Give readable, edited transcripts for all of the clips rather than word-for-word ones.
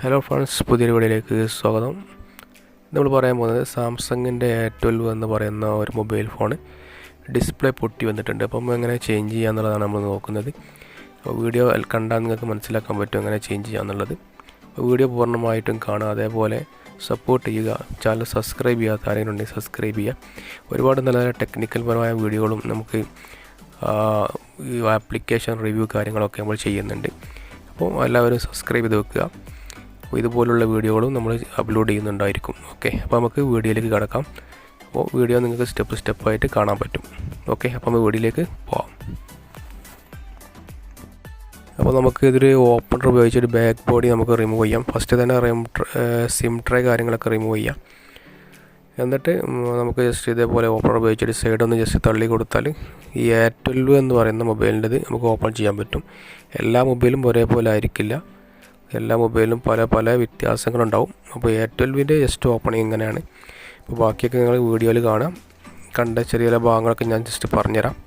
Hello friends, പുതിയൊരു വീഡിയോയിലേക്ക് സ്വാഗതം. നമ്മൾ പറയാൻ പോകുന്നത് സാംസങ്ങിൻ്റെ A12 എന്ന് പറയുന്ന ഒരു മൊബൈൽ ഫോൺ ഡിസ്പ്ലേ പൊട്ടി വന്നിട്ടുണ്ട്. അപ്പം എങ്ങനെ ചേഞ്ച് ചെയ്യുക എന്നുള്ളതാണ് നമ്മൾ നോക്കുന്നത്. അപ്പോൾ വീഡിയോ കണ്ടാൽ നിങ്ങൾക്ക് മനസ്സിലാക്കാൻ പറ്റും എങ്ങനെ ചേഞ്ച് ചെയ്യുക എന്നുള്ളത്. വീഡിയോ പൂർണ്ണമായിട്ടും കാണുക, അതേപോലെ സപ്പോർട്ട് ചെയ്യുക. ചാനൽ സബ്സ്ക്രൈബ് ചെയ്യാത്ത ആരെങ്കിലും ഉണ്ടെങ്കിൽ സബ്സ്ക്രൈബ് ചെയ്യുക. ഒരുപാട് നല്ല നല്ല ടെക്നിക്കൽ പരമായ വീഡിയോകളും നമുക്ക് ഈ ആപ്ലിക്കേഷൻ റിവ്യൂ കാര്യങ്ങളൊക്കെ നമ്മൾ ചെയ്യുന്നുണ്ട്. അപ്പോൾ എല്ലാവരും സബ്സ്ക്രൈബ് ചെയ്ത് വെക്കുക. ഇതുപോലുള്ള വീഡിയോകളും നമ്മൾ അപ്ലോഡ് ചെയ്യുന്നുണ്ടായിരിക്കും. ഓക്കെ, അപ്പോൾ നമുക്ക് വീഡിയോയിലേക്ക് കടക്കാം. അപ്പോൾ വീഡിയോ നിങ്ങൾക്ക് സ്റ്റെപ്പായിട്ട് കാണാൻ പറ്റും. ഓക്കെ, അപ്പോൾ നമുക്ക് വീഡിയോയിലേക്ക് പോകാം. അപ്പോൾ നമുക്ക് ഇതൊരു ഓപ്പണർ ഉപയോഗിച്ചൊരു ബാക്ക് ബോഡി നമുക്ക് റിമൂവ് ചെയ്യാം. ഫസ്റ്റ് തന്നെ സിം ട്രേ കാര്യങ്ങളൊക്കെ റിമൂവ് ചെയ്യാം. എന്നിട്ട് നമുക്ക് ജസ്റ്റ് ഇതേപോലെ ഓപ്പണർ ഉപയോഗിച്ചൊരു സൈഡൊന്ന് ജസ്റ്റ് തള്ളി കൊടുത്താൽ ഈ A12 എന്ന് പറയുന്ന മൊബൈലിൻ്റെത് നമുക്ക് ഓപ്പൺ ചെയ്യാൻ പറ്റും. എല്ലാ മൊബൈലും ഒരേപോലെ ആയിരിക്കില്ല. എല്ലാ മൊബൈലിലും പല വ്യത്യാസങ്ങളുണ്ടാവും. അപ്പോൾ A12ൻ്റെ ജസ്റ്റ് ഓപ്പണിങ് ഇങ്ങനെയാണ്. അപ്പോൾ ബാക്കിയൊക്കെ നിങ്ങൾ വീഡിയോയിൽ കാണാം. കണ്ട ചെറിയ ഭാഗങ്ങളൊക്കെ ഞാൻ ജസ്റ്റ് പറഞ്ഞുതരാം.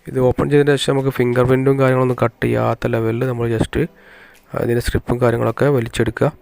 ഇത് ഓപ്പൺ ചെയ്തതിന് ശേഷം നമുക്ക് ഫിംഗർ പ്രിൻറ്റും കാര്യങ്ങളൊന്നും കട്ട് ചെയ്യാത്ത ലെവലിൽ നമ്മൾ ജസ്റ്റ് അതിൻ്റെ സ്ട്രിപ്പും കാര്യങ്ങളൊക്കെ വലിച്ചെടുക്കുക.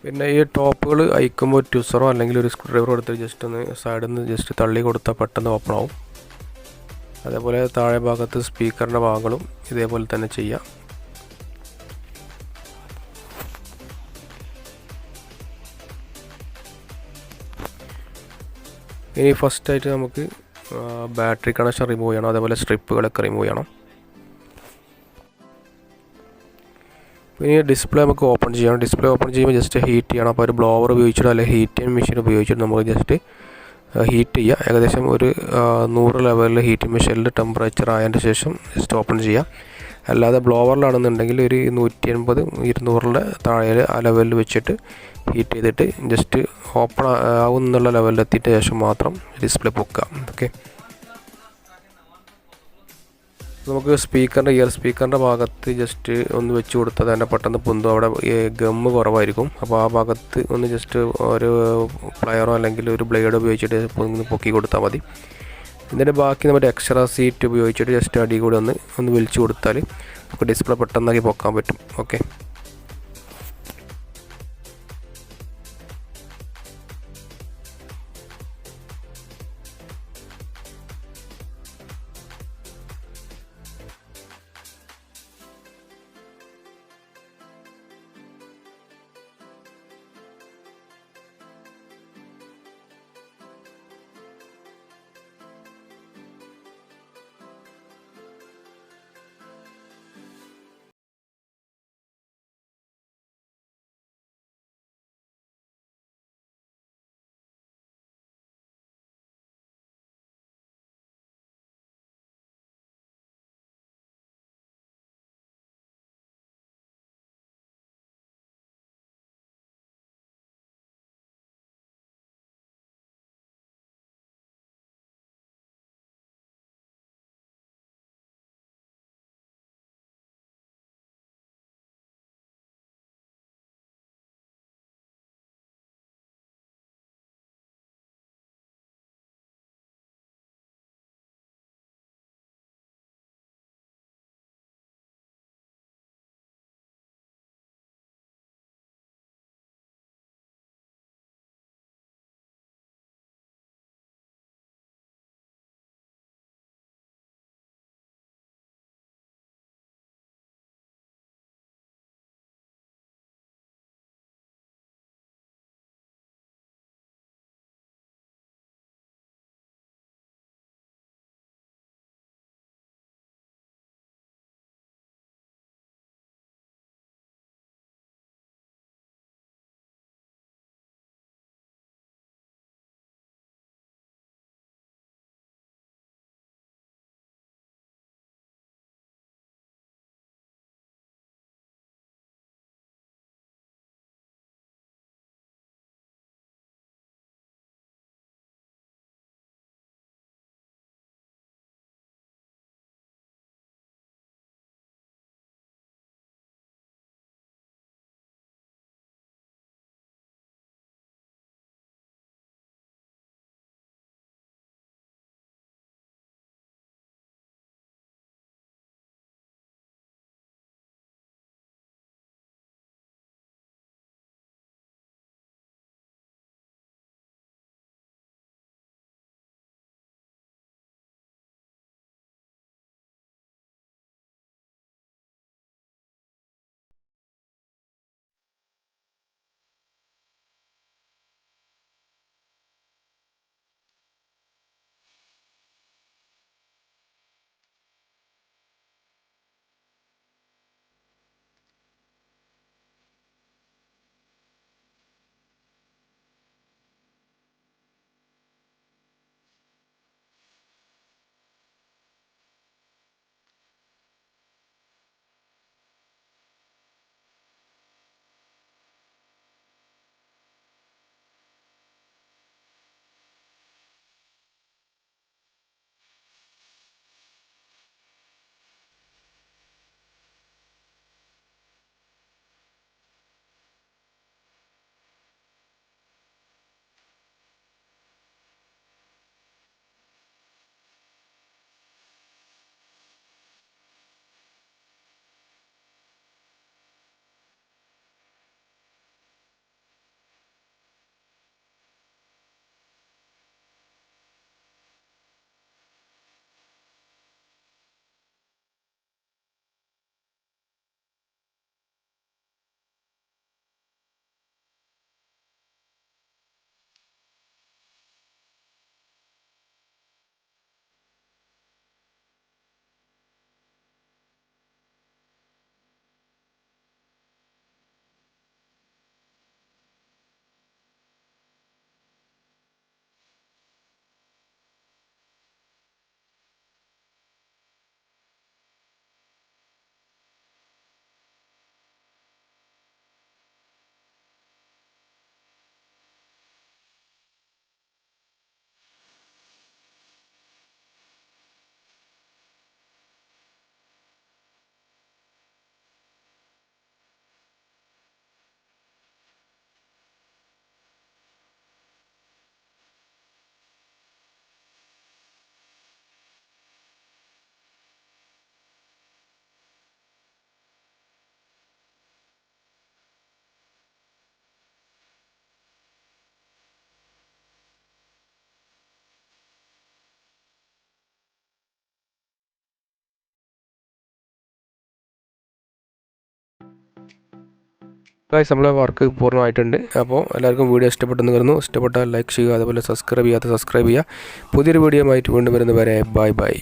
പിന്നെ ഈ ടോപ്പുകൾ അയക്കുമ്പോൾ ട്വിസറോ അല്ലെങ്കിൽ ഒരു സ്ക്രൂ ഡ്രൈവറോ എടുത്ത് ജസ്റ്റ് ഒന്ന് സൈഡിൽ നിന്ന് ജസ്റ്റ് തള്ളി കൊടുത്താൽ പെട്ടെന്ന് ഓപ്പൺ ആവും. അതേപോലെ താഴെ ഭാഗത്ത് സ്പീക്കറിൻ്റെ ഭാഗങ്ങളും ഇതേപോലെ തന്നെ ചെയ്യാം. ഇനി ഫസ്റ്റായിട്ട് നമുക്ക് ബാറ്ററി കണക്ഷൻ റിമൂവ് ചെയ്യണം. അതേപോലെ സ്ട്രിപ്പുകളൊക്കെ റിമൂവ് ചെയ്യണം. ഇനി ഡിസ്പ്ലേ നമുക്ക് ഓപ്പൺ ചെയ്യണം. ഡിസ്പ്ലേ ഓപ്പൺ ചെയ്യുമ്പോൾ ജസ്റ്റ് ഹീറ്റ് ചെയ്യണം. അപ്പോൾ ഒരു ബ്ലോവർ ഉപയോഗിച്ചിട്ടോ അല്ലെങ്കിൽ ഹീറ്റിംഗ് മെഷീൻ ഉപയോഗിച്ചിട്ട് നമുക്ക് ജസ്റ്റ് ഹീറ്റ് ചെയ്യുക. ഏകദേശം ഒരു 100 ലെവലിൽ ഹീറ്റിംഗ് മെഷീനിൽ ടെമ്പറേച്ചർ ആയതിൻ്റെ ശേഷം ജസ്റ്റ് ഓപ്പൺ ചെയ്യുക. അല്ലാതെ ബ്ലോവറിലാണെന്നുണ്ടെങ്കിൽ ഒരു 180 200 താഴെ ആ ലെവലിൽ വെച്ചിട്ട് ഹീറ്റ് ചെയ്തിട്ട് ജസ്റ്റ് ഓപ്പൺ ആവുന്നുള്ള ലെവലിലെത്തിയിട്ട് ശേഷം മാത്രം ഡിസ്പ്ലേ പൊക്കുക. ഓക്കെ, നമുക്ക് ഇയർ സ്പീക്കറിൻ്റെ ഭാഗത്ത് ജസ്റ്റ് ഒന്ന് വെച്ച് കൊടുത്താൽ തന്നെ പെട്ടെന്ന് പൊന്തും. അവിടെ ഗമ്മ് കുറവായിരിക്കും. അപ്പോൾ ആ ഭാഗത്ത് ഒന്ന് ജസ്റ്റ് ഒരു പ്ലയറോ അല്ലെങ്കിൽ ഒരു ബ്ലേഡോ ഉപയോഗിച്ചിട്ട് പൊക്കി കൊടുത്താൽ മതി. ഇതിൻ്റെ ബാക്കി നമ്മുടെ എക്സ്ട്രാ സീറ്റ് ഉപയോഗിച്ചിട്ട് ജസ്റ്റ് അടി കൂടെ ഒന്ന് വലിച്ചു കൊടുത്താൽ നമുക്ക് ഡിസ്പ്ലേ പെട്ടെന്നാക്കി പൊക്കാൻ പറ്റും. ഓക്കെ. ഗൈസ് നമ്മളെ വർക്ക് പൂർണ്ണമായിട്ടുണ്ട്. അപ്പോൾ എല്ലാവർക്കും വീഡിയോ ഇഷ്ടപ്പെട്ടെന്ന് കരുതുന്നു. ഇഷ്ടപ്പെട്ടാൽ ലൈക്ക് ചെയ്യുക, അതുപോലെ സബ്സ്ക്രൈബ് ചെയ്യുക. പുതിയൊരു വീഡിയോ ആയിട്ട് വീണ്ടും വരുന്നവരെ ബൈ ബൈ.